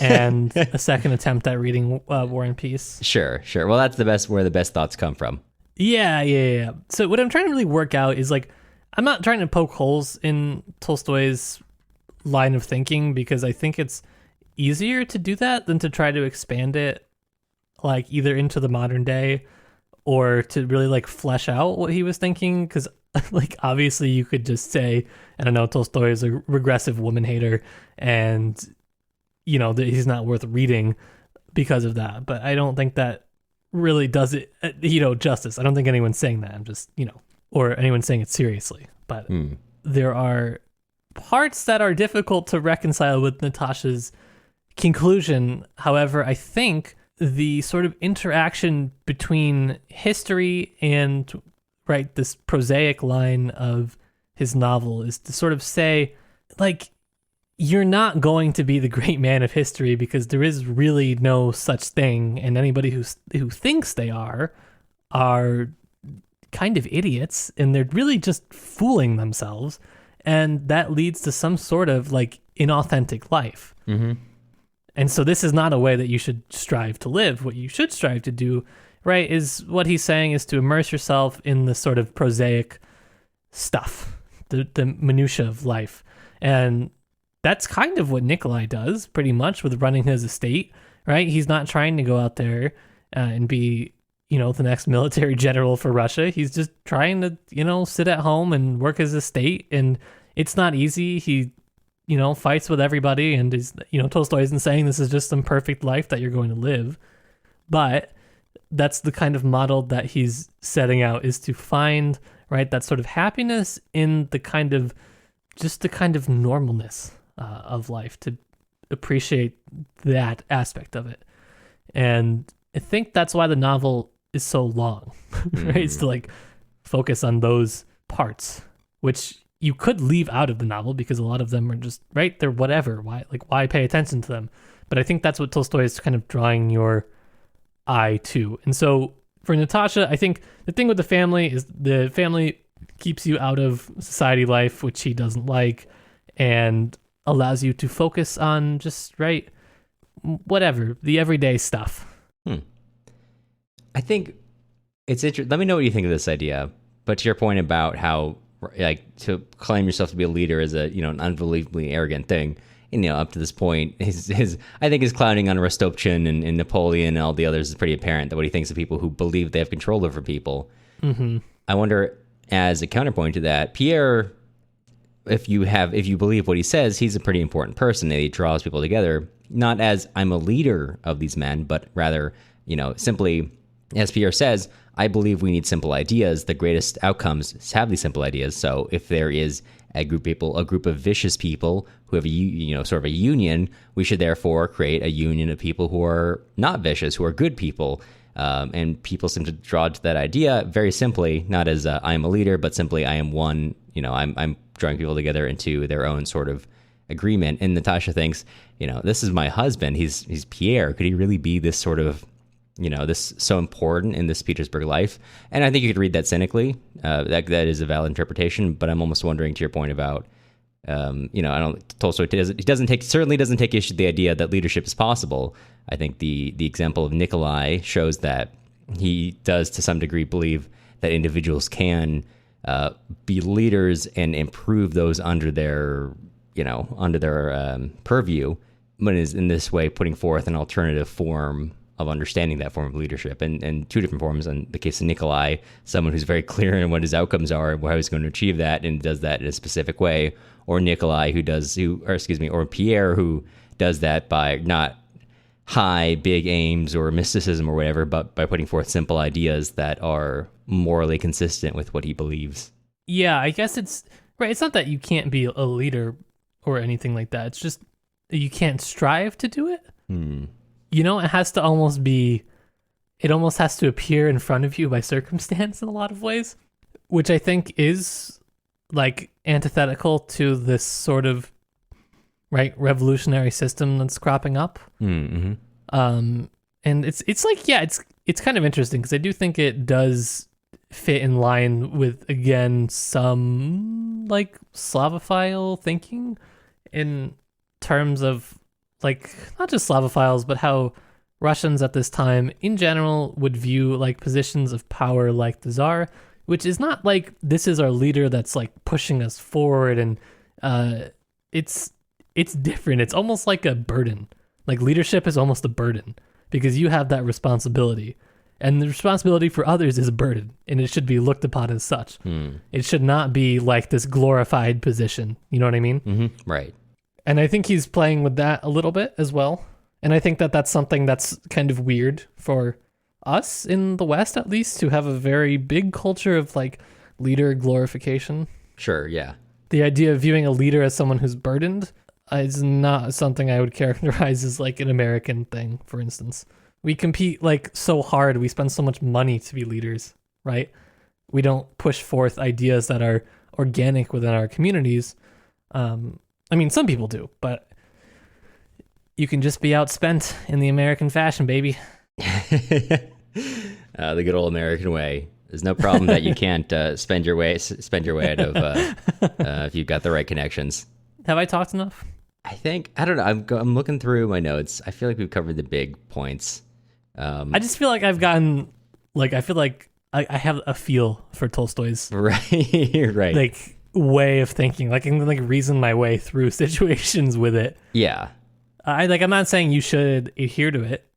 and a second attempt at reading War and Peace. Sure. Well, that's where the best thoughts come from. Yeah. So what I'm trying to really work out is like, I'm not trying to poke holes in Tolstoy's line of thinking because I think it's easier to do that than to try to expand it like either into the modern day or to really like flesh out what he was thinking. Because like obviously you could just say, I don't know, Tolstoy is a regressive woman hater and that he's not worth reading because of that. But I don't think that really does it, justice. I don't think anyone's saying that. I'm just, or anyone saying it seriously. But there are parts that are difficult to reconcile with Natasha's conclusion. However, I think the sort of interaction between history and this prosaic line of his novel is to sort of say, like, you're not going to be the great man of history because there is really no such thing, and anybody who thinks they are kind of idiots, and they're really just fooling themselves, and that leads to some sort of like inauthentic life. Mm-hmm. And so this is not a way that you should strive to live. What you should strive to do, right, is what he's saying is to immerse yourself in the sort of prosaic stuff, the minutia of life. And that's kind of what Nikolai does pretty much with running his estate, right? He's not trying to go out there and be the next military general for Russia. He's just trying to, sit at home and work his estate. And it's not easy. He, fights with everybody. And is, Tolstoy isn't saying this is just some perfect life that you're going to live. But that's the kind of model that he's setting out, is to find, right, that sort of happiness in the kind of normalness of life, to appreciate that aspect of it. And I think that's why the novel is so long, right? It's to like focus on those parts, which you could leave out of the novel because a lot of them are just, right, they're whatever. Why pay attention to them? But I think that's what Tolstoy is kind of drawing your eye to. And so for Natasha, I think the thing with the family is the family keeps you out of society life, which he doesn't like, and allows you to focus on just, right, whatever, the everyday stuff. I think it's interesting. Let me know what you think of this idea. But to your point about how, like, to claim yourself to be a leader is an unbelievably arrogant thing. Up to this point, I think his clowning on Rostopchin and Napoleon and all the others is pretty apparent that what he thinks of people who believe they have control over people. Mm-hmm. I wonder, as a counterpoint to that, Pierre, if you believe what he says, he's a pretty important person and he draws people together, not as I'm a leader of these men, but rather, simply, as Pierre says, I believe we need simple ideas. The greatest outcomes have these simple ideas. So if there is a group of vicious people who have sort of a union, we should therefore create a union of people who are not vicious, who are good people. And people seem to draw to that idea very simply, not as I am a leader, but simply I am one. I'm drawing people together into their own sort of agreement. And Natasha thinks, this is my husband. He's Pierre. Could he really be this sort of, this so important in this Petersburg life? And I think you could read that cynically. That is a valid interpretation. But I'm almost wondering, to your point about, Tolstoy certainly doesn't take issue with the idea that leadership is possible. I think the example of Nikolai shows that he does to some degree believe that individuals can be leaders and improve those under their purview, but is in this way putting forth an alternative form of understanding that form of leadership, and two different forms. In the case of Nikolai, someone who's very clear in what his outcomes are and how he's going to achieve that, and does that in a specific way, or Pierre, who does that by not high, big aims or mysticism or whatever, but by putting forth simple ideas that are morally consistent with what he believes. Yeah, I guess it's right. It's not that you can't be a leader or anything like that. It's just you can't strive to do it. it has to almost be, it almost has to appear in front of you by circumstance in a lot of ways, which I think is like antithetical to this sort of revolutionary system that's cropping up. Mm-hmm. And it's like, yeah, it's kind of interesting because I do think it does fit in line with, again, some like Slavophile thinking in terms of like not just Slavophiles, but how Russians at this time in general would view like positions of power like the Tsar, which is not like this is our leader that's like pushing us forward, and it's different. It's almost like a burden. Like leadership is almost a burden because you have that responsibility. And the responsibility for others is a burden, and it should be looked upon as such. It should not be like this glorified position. You know what I mean? Mm-hmm. Right. And I think he's playing with that a little bit as well. And I think that that's something that's kind of weird for us in the West, at least, to have a very big culture of like leader glorification. Sure, yeah. The idea of viewing a leader as someone who's burdened is not something I would characterize as like an American thing, for instance. We compete like so hard. We spend so much money to be leaders, right? We don't push forth ideas that are organic within our communities. I mean, some people do, but you can just be outspent in the American fashion, baby. The good old American way. There's no problem that you can't spend your way out of if you've got the right connections. Have I talked enough? I don't know. I'm looking through my notes. I feel like we've covered the big points. I just feel like I've gotten, like, I feel like I have a feel for Tolstoy's right, like way of thinking. Like I can like reason my way through situations with it. Yeah. I'm not saying you should adhere to it.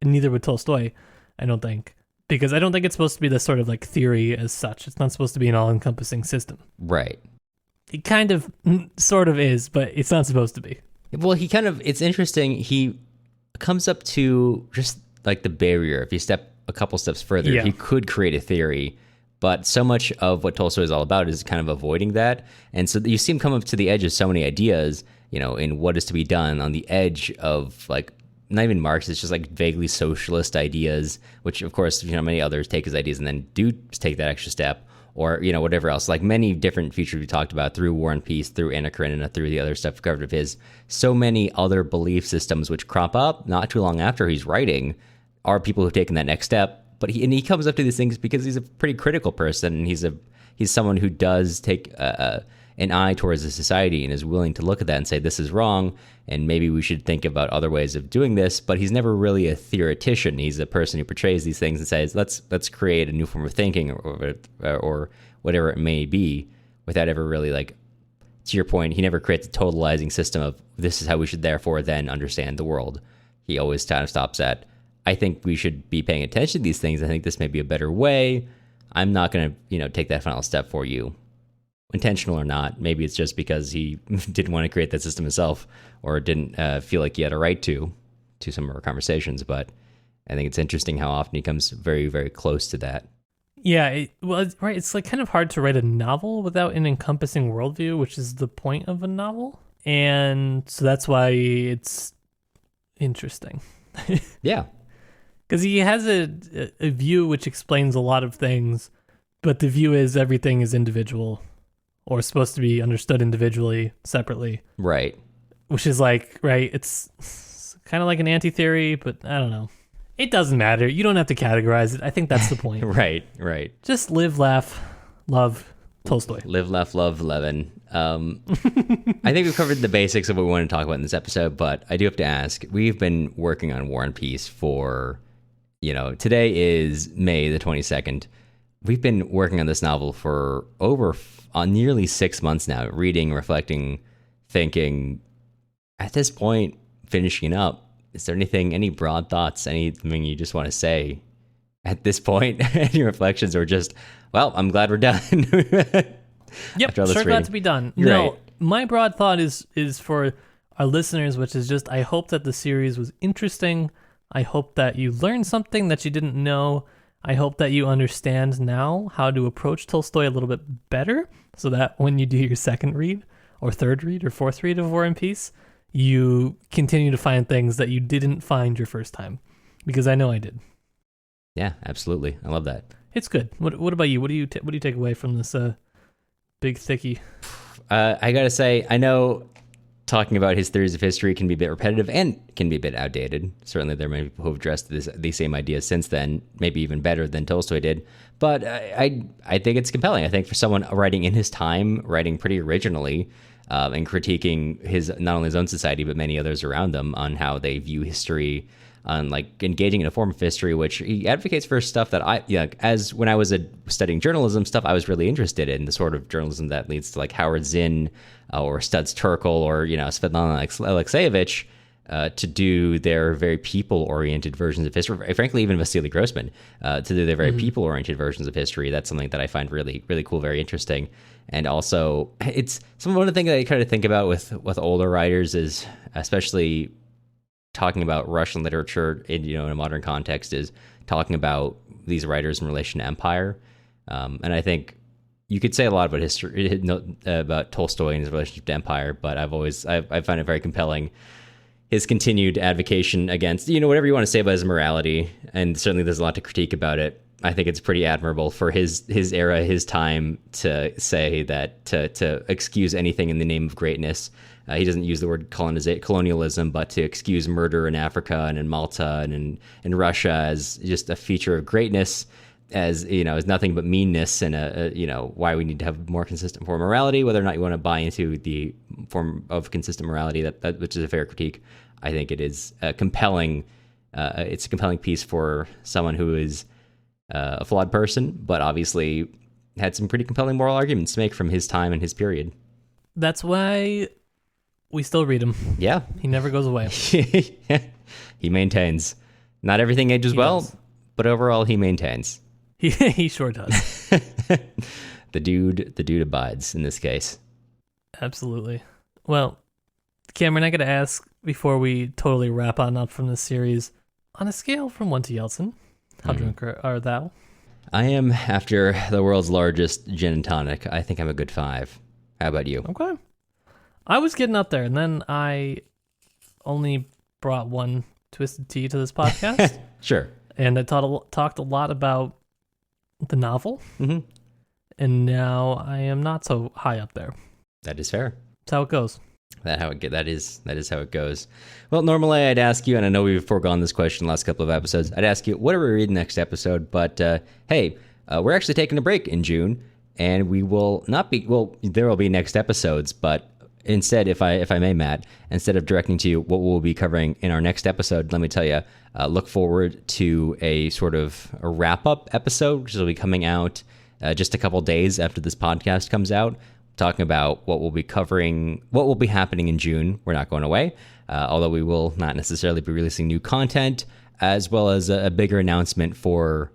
Neither would Tolstoy, I don't think, because I don't think it's supposed to be this sort of like theory as such. It's not supposed to be an all-encompassing system. Right. It kind of sort of is, but it's not supposed to be. Well, it's interesting. He comes up to just like the barrier. If you step a couple steps further, he could create a theory, but so much of what Tolstoy is all about is kind of avoiding that. And so you see him come up to the edge of so many ideas, in what is to be done on the edge of like, not even Marxist, just like vaguely socialist ideas, which of course, many others take his ideas and then do take that extra step, or, whatever else, like many different features we talked about through War and Peace, through Anna Karenina, through the other stuff covered of his. So many other belief systems which crop up not too long after he's writing are people who've taken that next step. But he comes up to these things because he's a pretty critical person, and he's someone who does take an eye towards the society and is willing to look at that and say, this is wrong, and maybe we should think about other ways of doing this. But he's never really a theoretician. He's a person who portrays these things and says, let's create a new form of thinking or whatever it may be, without ever really, like, to your point, he never creates a totalizing system of this is how we should therefore then understand the world. He always kind of stops at, I think we should be paying attention to these things. I think this may be a better way. I'm not going to, take that final step for you. Intentional or not, maybe it's just because he didn't want to create that system himself, or didn't feel like he had a right to some of our conversations. But I think it's interesting how often he comes very, very close to that. Yeah, it's like kind of hard to write a novel without an encompassing worldview, which is the point of a novel. And so that's why it's interesting. Yeah. Because he has a view which explains a lot of things, but the view is everything is individual, or supposed to be understood individually, separately. Right. Which is like, right, it's kind of like an anti-theory, but I don't know. It doesn't matter. You don't have to categorize it. I think that's the point. Right. Just live, laugh, love Tolstoy. Live, laugh, love Levin. I think we've covered the basics of what we want to talk about in this episode, but I do have to ask, we've been working on War and Peace for, today is May the 22nd. We've been working on this novel for nearly 6 months now, reading, reflecting, thinking. At this point, finishing up, is there any broad thoughts, anything you just want to say at this point? Any reflections, or just, well, I'm glad we're done? Yep, sure glad to be done. No, my broad thought is for our listeners, which is just, I hope that the series was interesting. I hope that you learned something that you didn't know. I hope that you understand now how to approach Tolstoy a little bit better, so that when you do your second read, or third read, or fourth read of War and Peace, you continue to find things that you didn't find your first time, because I know I did. Yeah, absolutely. I love that. It's good. What about you? What do you take away from this big thickie? I gotta say, I know talking about his theories of history can be a bit repetitive and can be a bit outdated. Certainly, there are many people who have addressed these same ideas since then, maybe even better than Tolstoy did. But I think it's compelling. I think for someone writing in his time, writing pretty originally, and critiquing not only his own society but many others around them on how they view history, on like engaging in a form of history, which he advocates for stuff that as when I was studying journalism stuff, I was really interested in, the sort of journalism that leads to like Howard Zinn or Studs Terkel or Svetlana Alexeyevich to do their very people-oriented versions of history. Frankly, even Vasily Grossman to do their very people-oriented versions of history. That's something that I find really, really cool, very interesting. And also, it's one of the things that I kind of think about with older writers is, especially talking about Russian literature in a modern context, is talking about these writers in relation to empire. And I think you could say a lot about history, about Tolstoy and his relationship to empire, but I find it very compelling, his continued advocacy against, whatever you want to say about his morality, and certainly there's a lot to critique about it. I think it's pretty admirable for his era, his time, to say that, to excuse anything in the name of greatness. He doesn't use the word colonialism, but to excuse murder in Africa and in Malta and in Russia as just a feature of greatness, as nothing but meanness, and why we need to have more consistent form of morality. Whether or not you want to buy into the form of consistent morality, that which is a fair critique, I think it is compelling. It's a compelling piece for someone who is a flawed person, but obviously had some pretty compelling moral arguments to make from his time and his period. That's why we still read him. Yeah. He never goes away. He maintains. Not everything ages well, but overall he maintains. He sure does. The dude abides in this case. Absolutely. Well, Cameron, I got to ask before we totally wrap on up from this series, on a scale from 1 to Yeltsin, how drunk are thou? I am, after the world's largest gin and tonic, I think I'm a good 5. How about you? Okay. I was getting up there, and then I only brought one twisted tea to this podcast. Sure. And I talked a lot about the novel, and now I am not so high up there. That is fair. That's how it goes. That is how it goes. Well, normally I'd ask you, and I know we've foregone this question the last couple of episodes, I'd ask you, what are we reading next episode? But hey, we're actually taking a break in June, and we will not be, well, there will be next episodes, but instead, if I may, Matt, instead of directing to you what we'll be covering in our next episode, let me tell you, look forward to a sort of a wrap-up episode, which will be coming out just a couple days after this podcast comes out, talking about what we'll be covering, what will be happening in June. We're not going away, although we will not necessarily be releasing new content, as well as a bigger announcement for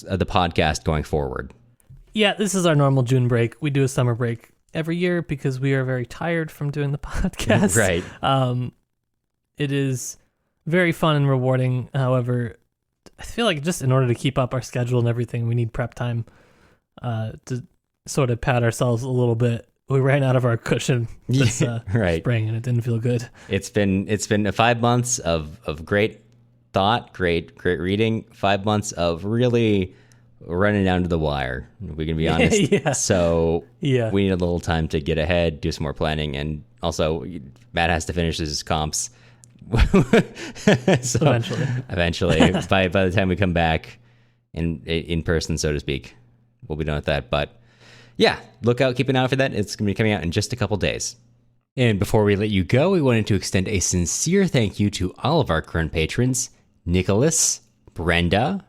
the podcast going forward. Yeah, this is our normal June break. We do a summer break every year because we are very tired from doing the podcast. Right. It is very fun and rewarding. However, I feel like just in order to keep up our schedule and everything, we need prep time to sort of pat ourselves a little bit. We ran out of our cushion this spring, and it didn't feel good. It's been 5 months of great thought, great reading, 5 months of really running down to the wire. We can be honest. Yeah. So yeah, we need a little time to get ahead, do some more planning, and also Matt has to finish his comps. So eventually, by the time we come back in person, so to speak, we'll be done with that. But yeah, look out, keep an eye out for that. It's going to be coming out in just a couple days. And before we let you go, we wanted to extend a sincere thank you to all of our current patrons: Nicholas, Brenda,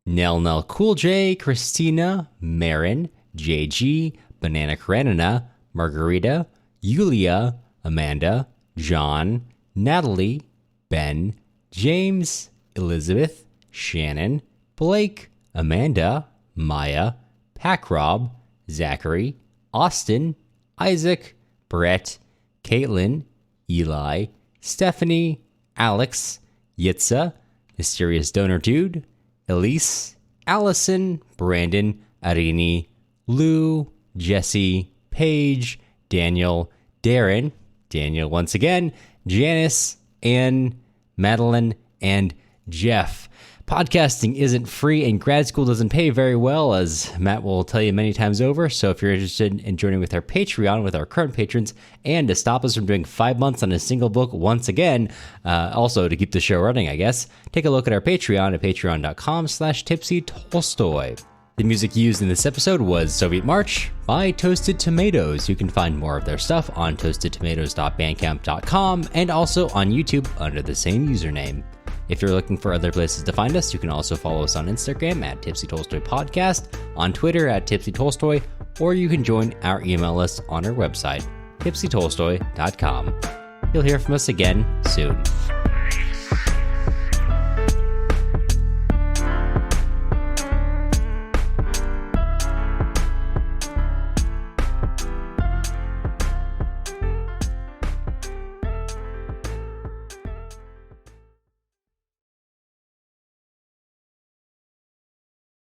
Nell Cool J, Christina, Marin, JG, Banana Karenina, Margarita, Yulia, Amanda, John, Natalie, Ben, James, Elizabeth, Shannon, Blake, Amanda, Maya, Packrob, Zachary, Austin, Isaac, Brett, Caitlin, Eli, Stephanie, Alex, Yitza, Mysterious Donor Dude, Elise, Allison, Brandon, Arini, Lou, Jesse, Paige, Daniel, Darren, Daniel once again, Janice, Anne, Madeline, and Jeff. Podcasting isn't free and grad school doesn't pay very well, as Matt will tell you many times over. So if you're interested in joining with our Patreon with our current patrons and to stop us from doing 5 months on a single book once again, also to keep the show running, I guess, take a look at our Patreon at patreon.com/tipsytolstoy. The music used in this episode was Soviet March by Toasted Tomatoes. You can find more of their stuff on toastedtomatoes.bandcamp.com and also on YouTube under the same username. If you're looking for other places to find us, you can also follow us on Instagram at Tipsy Tolstoy Podcast, on Twitter at Tipsy Tolstoy, or you can join our email list on our website, tipsytolstoy.com. You'll hear from us again soon.